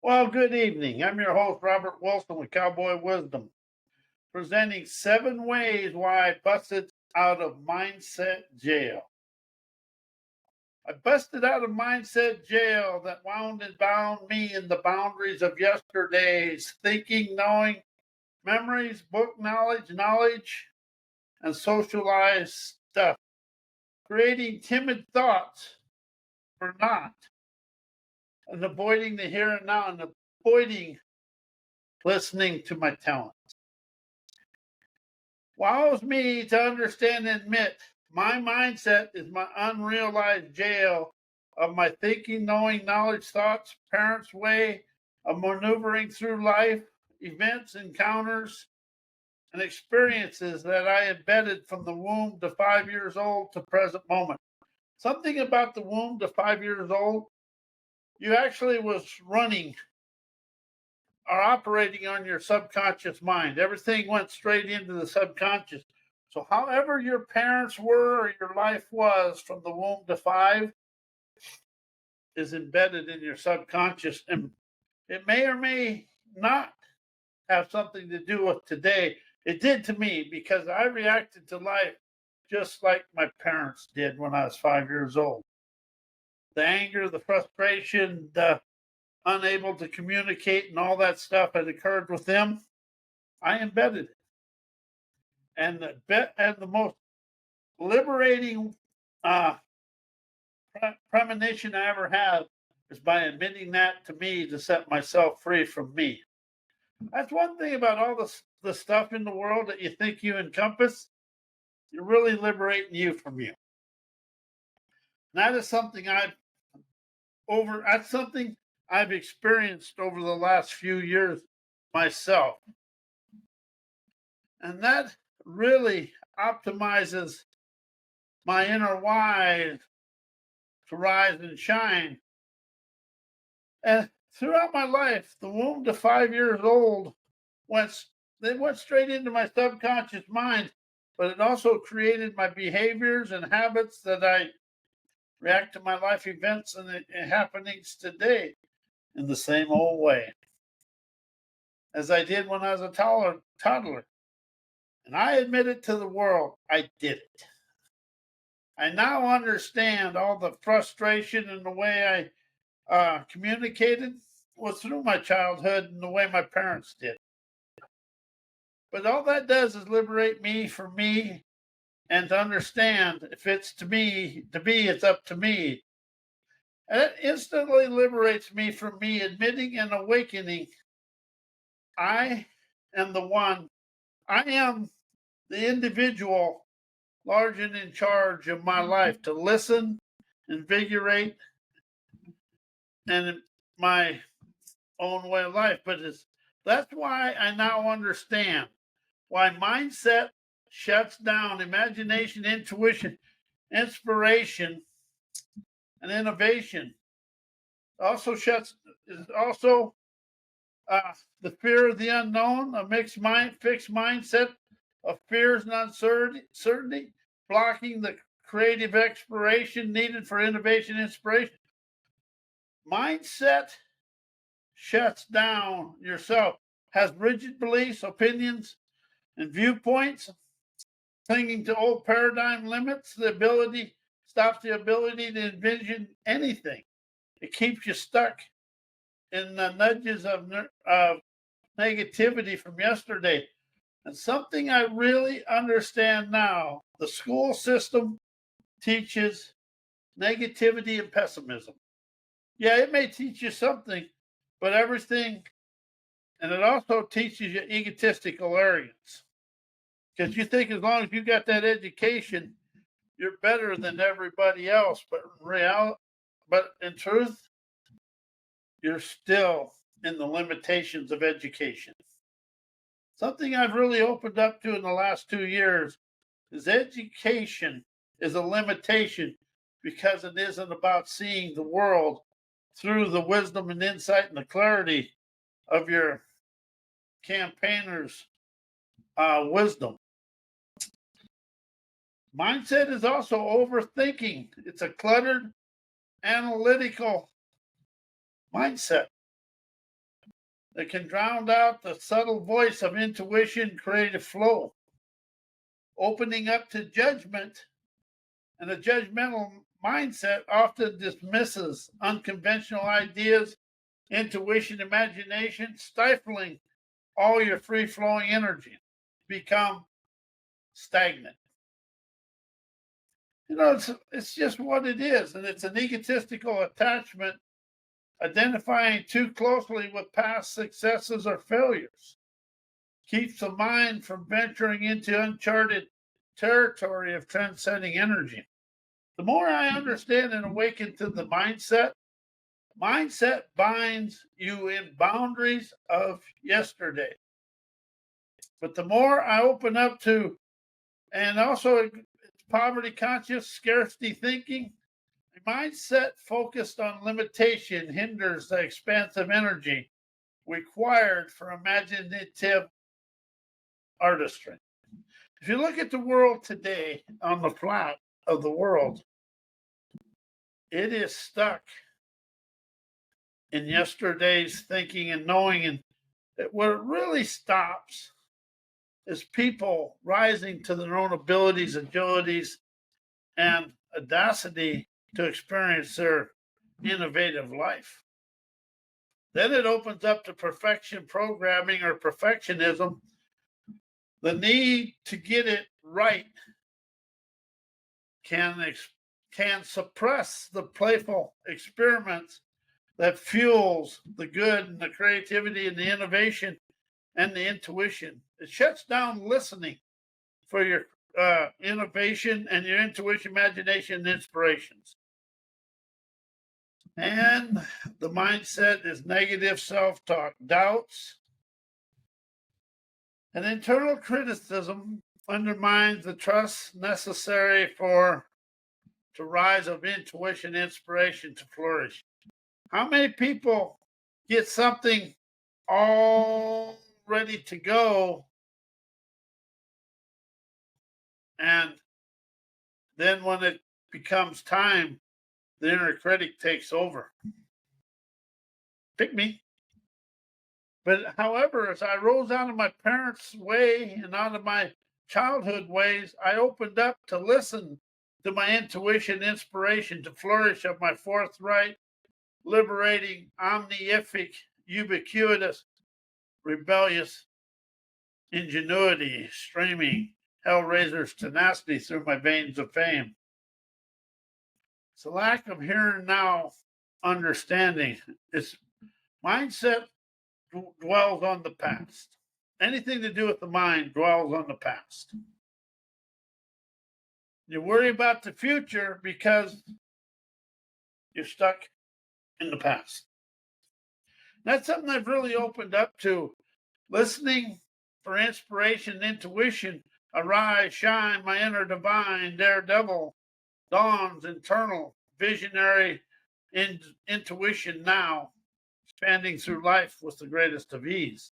Well, good evening. I'm your host, Robert Wilson with Cowboy Wisdom, presenting 7 ways why I busted out of mindset jail. I busted out of mindset jail that wound and bound me in the boundaries of yesterday's thinking, knowing, memories, book knowledge, and socialized stuff, creating timid thoughts for not, and avoiding the here and now, and avoiding listening to my talent. Wows me to understand and admit my mindset is my unrealized jail of my thinking, knowing, knowledge, thoughts, parents' way of maneuvering through life, events, encounters, and experiences that I embedded from the womb to 5 years old to present moment. Something about the womb to 5 years old, you actually was running are operating on your subconscious mind. Everything went straight into the subconscious. So, however your parents were or your life was from the womb to five is embedded in your subconscious. And it may or may not have something to do with today. It did to me because I reacted to life just like my parents did when I was 5 years old. The anger, the frustration, the unable to communicate, and all that stuff had occurred with them. I embedded it. And the most liberating uh, premonition I ever had is by admitting that to me to set myself free from me. That's one thing about all the stuff in the world that you think you encompass. You're really liberating you from you. And that is something That's something I've experienced over the last few years myself, and that really optimizes my inner why to rise and shine. And throughout my life, the womb to 5 years old went they went straight into my subconscious mind, but it also created my behaviors and habits that I react to my life events and happenings today in the same old way as I did when I was a toddler. And I admitted to the world I did it. I now understand all the frustration and the way I communicated was through my childhood and the way my parents did. But all that does is liberate me from me and to understand if it's to me to be, it's up to me. And it instantly liberates me from me admitting and awakening I am the one, I am the individual large and in charge of my life to listen, invigorate, and my own way of life. But that's why I now understand why mindset shuts down imagination, intuition, inspiration, and innovation. Also shuts is also the fear of the unknown, a fixed mindset of fears and uncertainty, blocking the creative exploration needed for innovation and inspiration. Mindset shuts down yourself, has rigid beliefs, opinions, and viewpoints, clinging to old paradigm limits stops the ability to envision anything. It keeps you stuck in the nudges of negativity from yesterday. And something I really understand now, the school system teaches negativity and pessimism. Yeah, it may teach you something, but everything, and it also teaches you egotistical arrogance. Because you think as long as you got that education, you're better than everybody else. But in truth, you're still in the limitations of education. Something I've really opened up to in the last 2 years is education is a limitation because it isn't about seeing the world through the wisdom and insight and the clarity of your campaigners' wisdom. Mindset is also overthinking. It's a cluttered, analytical mindset. that can drown out the subtle voice of intuition, creative flow, opening up to judgment. And a judgmental mindset often dismisses unconventional ideas, intuition, imagination, stifling all your free flowing energy, become stagnant. It's just what it is. And it's an egotistical attachment, identifying too closely with past successes or failures. Keeps the mind from venturing into uncharted territory of transcending energy. The more I understand and awaken to the mindset binds you in boundaries of yesterday. But the more I open up to, and also it's poverty conscious, scarcity thinking, a mindset focused on limitation hinders the expansive energy required for imaginative artistry. If you look at the world today on the flat of the world, it is stuck in yesterday's thinking and knowing, and where it really stops is people rising to their own abilities, agilities, and audacity to experience their innovative life. Then it opens up to perfection programming or perfectionism. The need to get it right can suppress the playful experiments that fuels the good and the creativity and the innovation and the intuition. It shuts down listening for your innovation and your intuition, imagination, and inspirations. And the mindset is negative self-talk, doubts, and internal criticism undermines the trust necessary for to rise of intuition, inspiration to flourish. How many people get something all ready to go, and then when it becomes time, the inner critic takes over? Pick me. But however, as I rose out of my parents' way and out of my childhood ways, I opened up to listen to my intuition, inspiration, to flourish of my forthright, liberating, omniific, ubiquitous, rebellious ingenuity, streaming hellraiser's tenacity through my veins of fame. It's a lack of here and now understanding. It's mindset dwells on the past. Anything to do with the mind dwells on the past. You worry about the future because you're stuck in the past. That's something I've really opened up to. Listening for inspiration, intuition, arise, shine, my inner divine, daredevil, dawns, internal, visionary intuition now, expanding through life with the greatest of ease.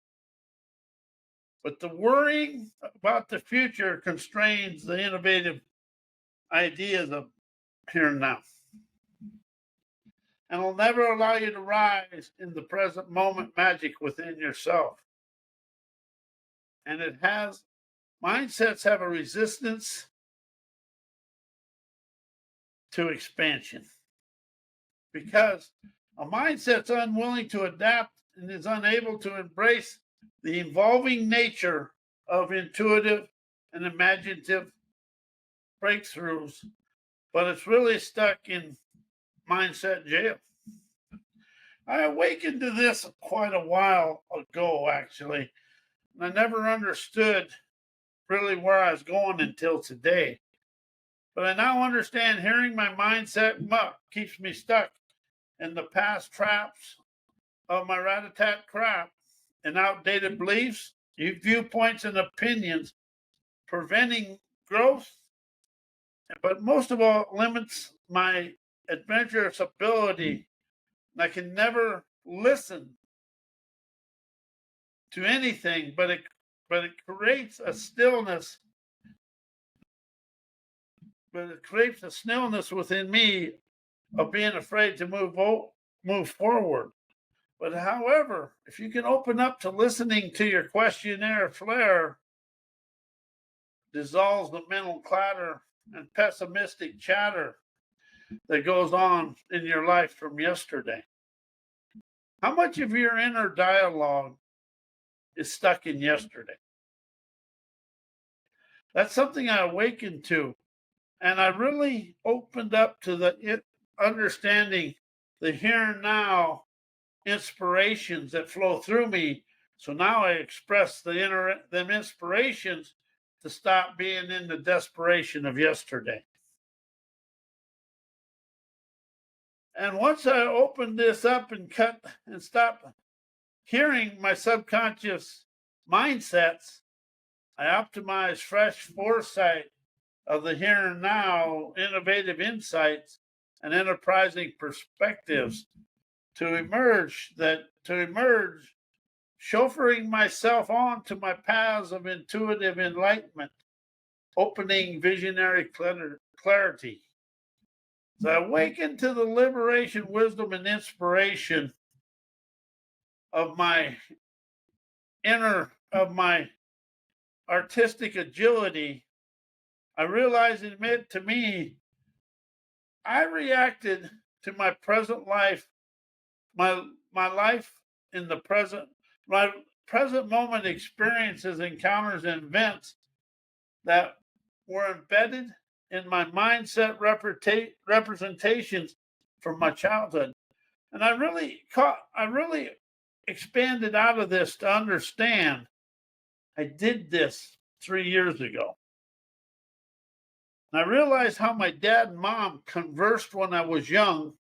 But the worrying about the future constrains the innovative ideas of here and now. And will never allow you to rise in the present moment magic within yourself. And mindsets have a resistance to expansion because a mindset's unwilling to adapt and is unable to embrace the evolving nature of intuitive and imaginative breakthroughs, but it's really stuck in mindset jail. I awakened to this quite a while ago, actually, and I never understood really where I was going until today. But I now understand hearing my mindset muck keeps me stuck in the past traps of my rat-a-tat crap and outdated beliefs, viewpoints, and opinions, preventing growth, but most of all, limits my adventurous ability. I can never listen to anything, but it creates a stillness. But it creates a stillness within me of being afraid to move forward. But however, if you can open up to listening to your questionnaire flare, dissolves the mental clatter and pessimistic chatter that goes on in your life from yesterday. How much of your inner dialogue is stuck in yesterday? That's something I awakened to. And I really opened up to the understanding the here and now inspirations that flow through me. So now I express them inspirations to stop being in the desperation of yesterday. And once I opened this up and cut and stopped hearing my subconscious mindsets, I optimized fresh foresight of the here and now, innovative insights, and enterprising perspectives to emerge, chauffeuring myself on to my paths of intuitive enlightenment, opening visionary clarity. As I awaken to the liberation, wisdom, and inspiration of my my artistic agility, I realize and admit to me, I reacted to my present life, my life in the present, my present moment experiences, encounters, and events that were embedded in my mindset representations from my childhood. And I really expanded out of this to understand I did this 3 years ago. And I realized how my dad and mom conversed when I was young.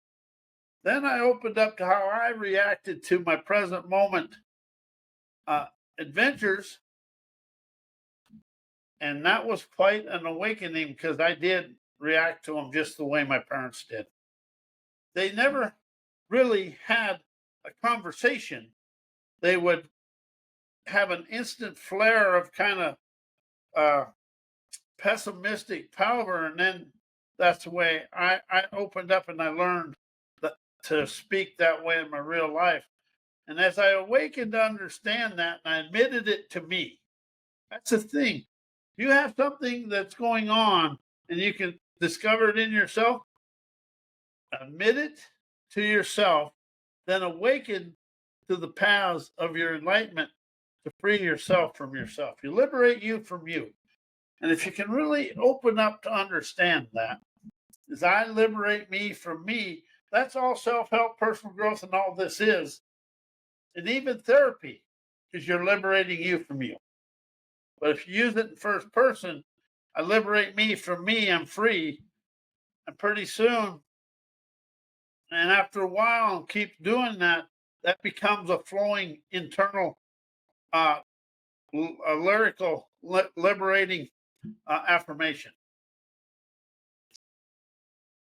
Then I opened up to how I reacted to my present moment adventures. And that was quite an awakening because I did react to them just the way my parents did. They never really had a conversation. They would have an instant flare of kind of pessimistic power. And then that's the way I opened up and I learned to speak that way in my real life. And as I awakened to understand that, and I admitted it to me, that's the thing. You have something that's going on and you can discover it in yourself, admit it to yourself, then awaken to the paths of your enlightenment to free yourself from yourself. You liberate you from you. And if you can really open up to understand that, as I liberate me from me, that's all self-help, personal growth, and all this is. And even therapy is you're liberating you from you. But if you use it in first person, I liberate me from me, I'm free. And pretty soon, and after a while, keep doing that, that becomes a flowing internal, a lyrical, liberating affirmation.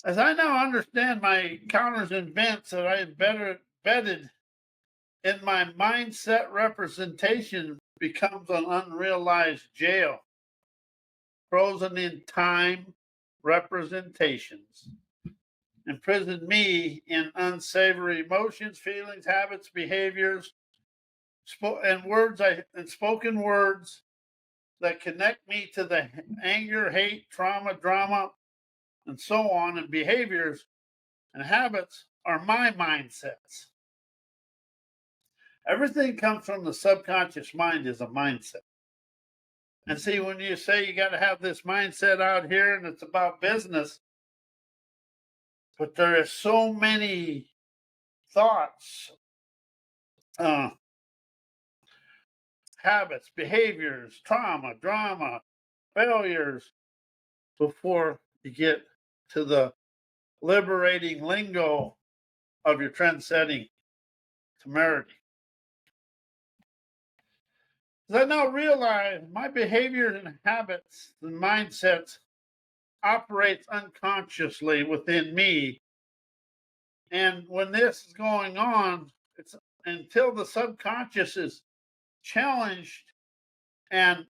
As I now understand my encounters and events that I embedded in my mindset representation becomes an unrealized jail, frozen in time representations, imprison me in unsavory emotions, feelings, habits, behaviors, and spoken words that connect me to the anger, hate, trauma, drama, and so on, and behaviors and habits are my mindsets. Everything comes from the subconscious mind is a mindset. And see, when you say you got to have this mindset out here and it's about business, but there are so many thoughts, habits, behaviors, trauma, drama, failures before you get to the liberating lingo of your trend-setting temerity. As I now realize my behaviors and habits and mindsets operates unconsciously within me. And when this is going on, it's until the subconscious is challenged and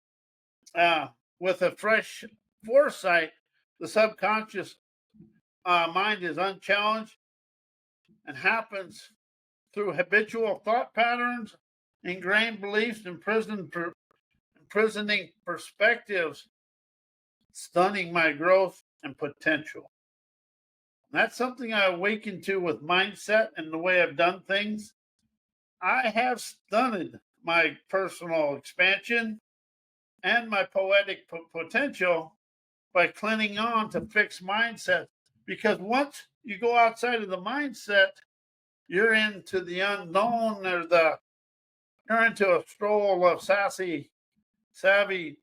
with a fresh foresight, the subconscious mind is unchallenged and happens through habitual thought patterns, ingrained beliefs, imprisoning perspectives, stunning my growth and potential. That's something I awakened to with mindset and the way I've done things. I have stunted my personal expansion and my poetic potential by clinging on to fixed mindset. Because once you go outside of the mindset, you're into the unknown or you're into a stroll of savvy,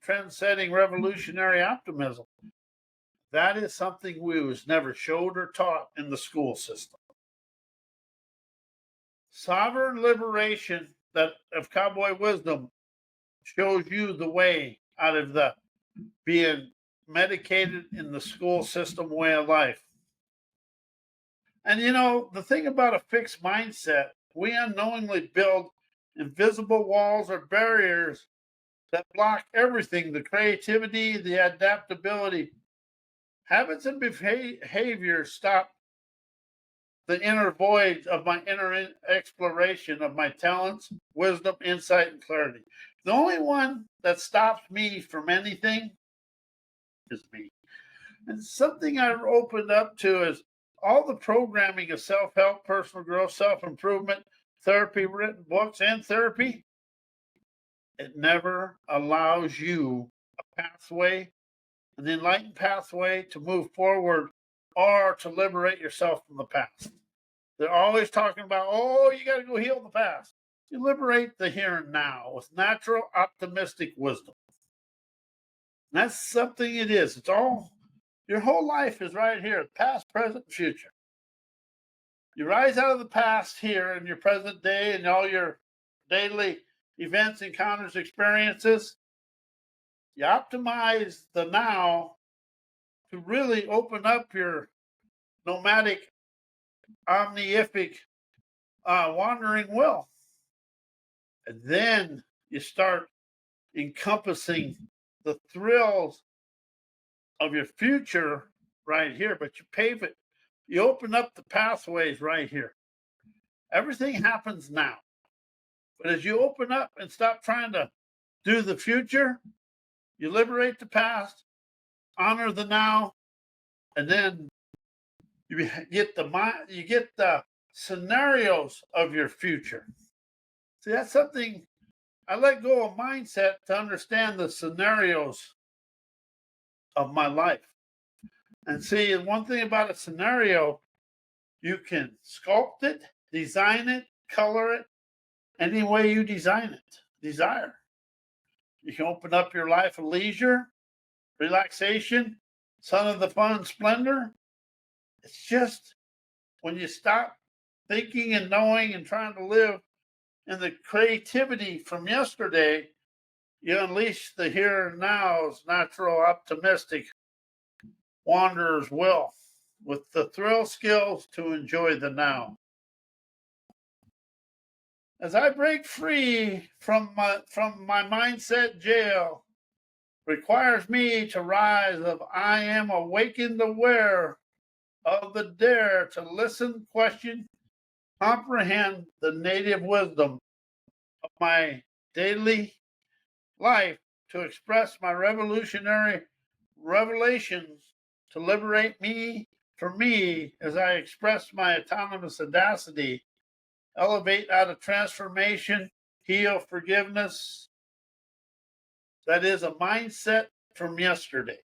trend-setting, revolutionary optimism. That is something we was never showed or taught in the school system. Sovereign liberation that of cowboy wisdom shows you the way out of the being medicated in the school system way of life. And the thing about a fixed mindset, we unknowingly build invisible walls or barriers that block everything: the creativity, the adaptability. Habits and behaviors stop the inner void of my inner exploration of my talents, wisdom, insight, and clarity. The only one that stops me from anything is me. And something I've opened up to is all the programming of self help, personal growth, self improvement, therapy, written books, and therapy. It never allows you a pathway, an enlightened pathway to move forward or to liberate yourself from the past. They're always talking about, oh, you got to go heal the past. You liberate the here and now with natural, optimistic wisdom. And that's something it is. It's all, your whole life is right here, past, present, future. You rise out of the past here in your present day and all your daily events, encounters, experiences. You optimize the now to really open up your nomadic, omniific, wandering will. And then you start encompassing the thrills of your future right here, but you pave it. You open up the pathways right here. Everything happens now. But as you open up and stop trying to do the future, you liberate the past, honor the now, and then you get the scenarios of your future. See, that's something I let go of mindset to understand the scenarios of my life. And see, one thing about a scenario, you can sculpt it, design it, color it, any way you desire. You can open up your life of leisure, relaxation, sun of the fun splendor. It's just when you stop thinking and knowing and trying to live in the creativity from yesterday, you unleash the here and now's natural, optimistic wanderer's will with the thrill skills to enjoy the now. As I break free from my mindset jail, requires me to rise of I am awakened aware of the dare to listen, question, comprehend the native wisdom of my daily life to express my revolutionary revelations to liberate me for me as I express my autonomous audacity, elevate out of transformation, heal forgiveness. That is a mindset from yesterday.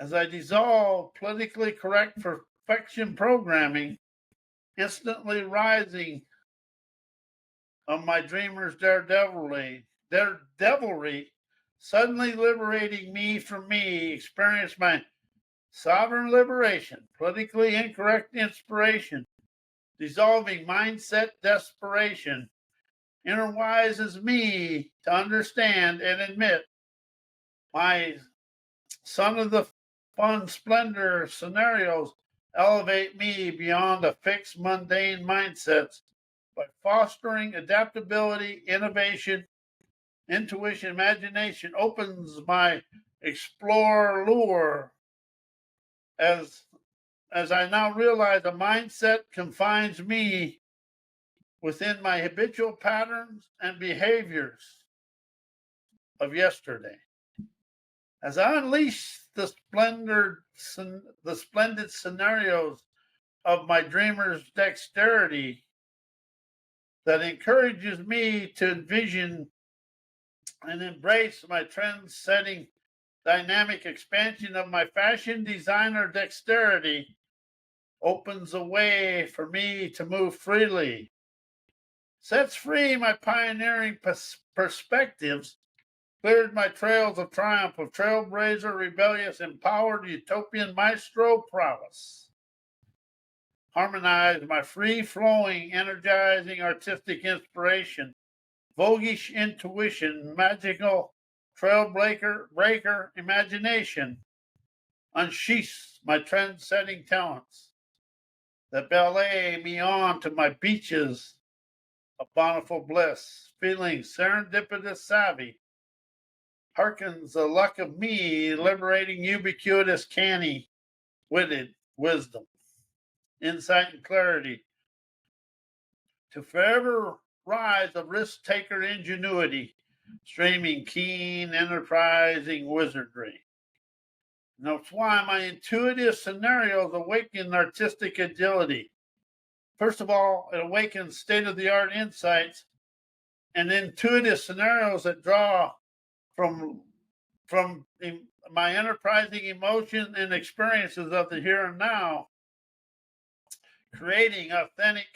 As I dissolve politically correct perfection programming, instantly rising of my dreamer's daredevilry, suddenly liberating me from me, experience my sovereign liberation, politically incorrect inspiration, dissolving mindset desperation, inner wise as me to understand and admit my son of the fun splendor scenarios elevate me beyond a fixed mundane mindsets by fostering adaptability, innovation, intuition, imagination, opens my explorer lure as as I now realize a mindset confines me within my habitual patterns and behaviors of yesterday. As I unleash the splendid scenarios of my dreamer's dexterity that encourages me to envision and embrace my trend-setting dynamic expansion of my fashion designer dexterity, opens a way for me to move freely, sets free my pioneering perspectives, cleared my trails of triumph of trailblazer, rebellious, empowered, utopian maestro prowess, harmonized my free-flowing, energizing artistic inspiration, voguish intuition, magical breaker imagination, unsheaths my trend-setting talents that ballet me on to my beaches of bountiful bliss, feeling serendipitous savvy, hearkens the luck of me, liberating ubiquitous canny, witted wisdom, insight and clarity, to forever rise of risk-taker ingenuity, streaming keen, enterprising wizardry. And that's why my intuitive scenarios awaken artistic agility. First of all, it awakens state-of-the-art insights and intuitive scenarios that draw from my enterprising emotion and experiences of the here and now, creating authentic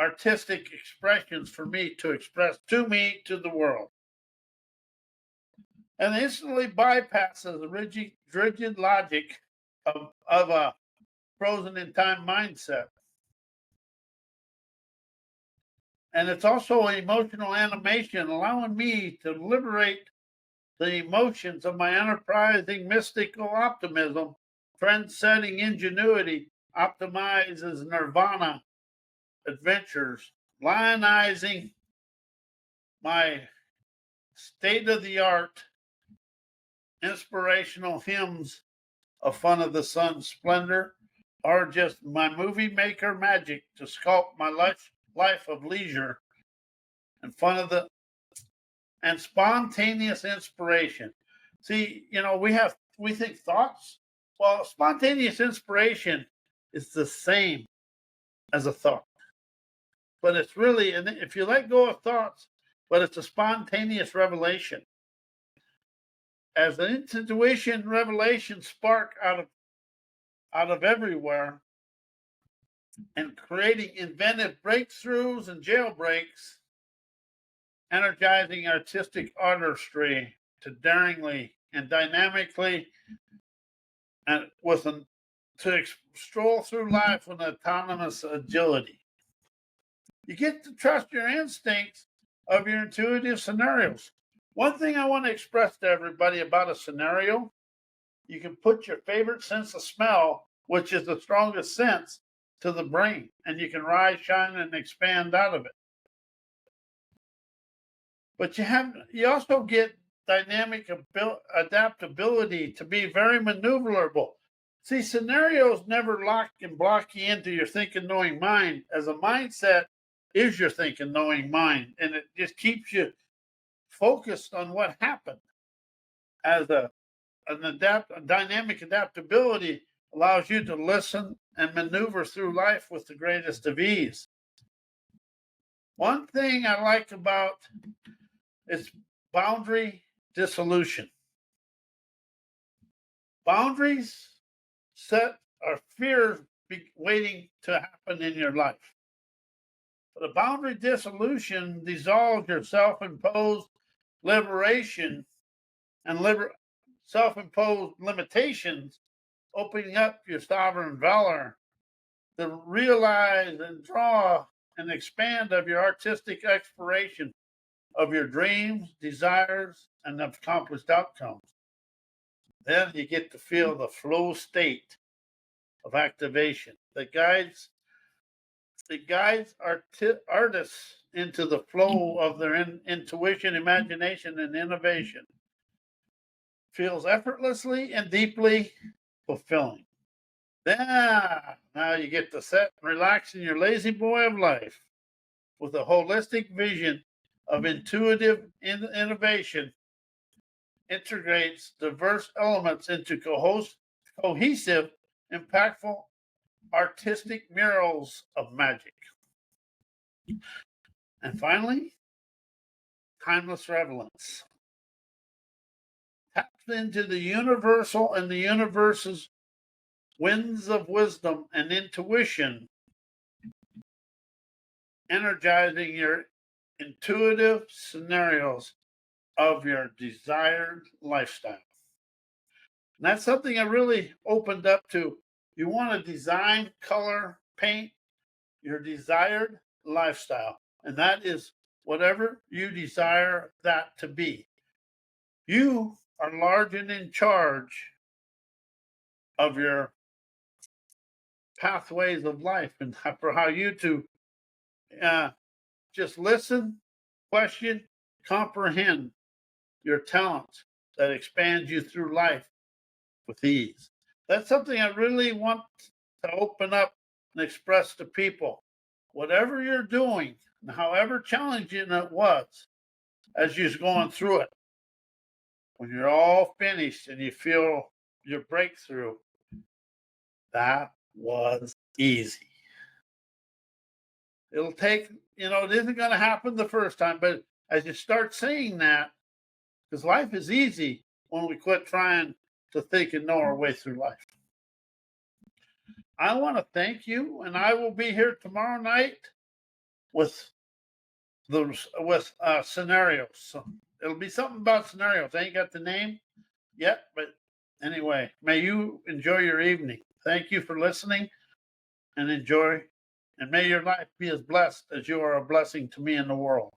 artistic expressions for me to express to the world. And instantly bypasses the rigid logic of a frozen in time mindset. And it's also emotional animation, allowing me to liberate the emotions of my enterprising mystical optimism, trend-setting ingenuity, optimizes nirvana adventures, lionizing my state-of-the-art inspirational hymns of fun of the sun's splendor, or just my movie maker magic to sculpt my life of leisure and fun of the and spontaneous inspiration. See, we think thoughts. Well, spontaneous inspiration is the same as a thought, but it's really, and if you let go of thoughts, but it's a spontaneous revelation, as an intuition revelation spark out of everywhere, and creating inventive breakthroughs and jailbreaks, energizing artistic artistry to daringly and dynamically and stroll through life with autonomous agility. You get to trust your instincts of your intuitive scenarios. One thing I want to express to everybody about a scenario, you can put your favorite sense of smell, which is the strongest sense, to the brain, and you can rise, shine, and expand out of it. But you also get dynamic adaptability to be very maneuverable. See, scenarios never lock and block you into your thinking, knowing mind, as a mindset is your thinking, knowing mind, and it just keeps you focused on what happened. As a dynamic adaptability allows you to listen and maneuver through life with the greatest of ease. One thing I like about is boundary dissolution. Boundaries are fears waiting to happen in your life. But a boundary dissolution dissolves your self-imposed liberation and self-imposed limitations, opening up your sovereign valor to realize and draw and expand of your artistic exploration of your dreams, desires, and accomplished outcomes. Then you get to feel the flow state of activation that guides artists into the flow of their intuition, imagination, and innovation. Feels effortlessly and deeply fulfilling. Yeah, now you get to set and relax in your lazy boy of life with a holistic vision of intuitive innovation integrates diverse elements into cohesive, impactful, artistic murals of magic. And finally, timeless relevance. Taps into the universal and the universe's winds of wisdom and intuition, energizing your intuitive scenarios of your desired lifestyle. And that's something I really opened up to. You want to design, color, paint your desired lifestyle. And that is whatever you desire that to be. You are large and in charge of your pathways of life and for how you to uh, just listen, question, comprehend your talents that expand you through life with ease. That's something I really want to open up and express to people. Whatever you're doing, and however challenging it was as you're going through it, when you're all finished and you feel your breakthrough, that was easy. It'll take, it isn't going to happen the first time, but as you start saying that, because life is easy when we quit trying to think and know our way through life. I want to thank you, and I will be here tomorrow night with scenarios. So it'll be something about scenarios. I ain't got the name yet, but anyway, may you enjoy your evening. Thank you for listening and enjoy, and may your life be as blessed as you are a blessing to me in the world.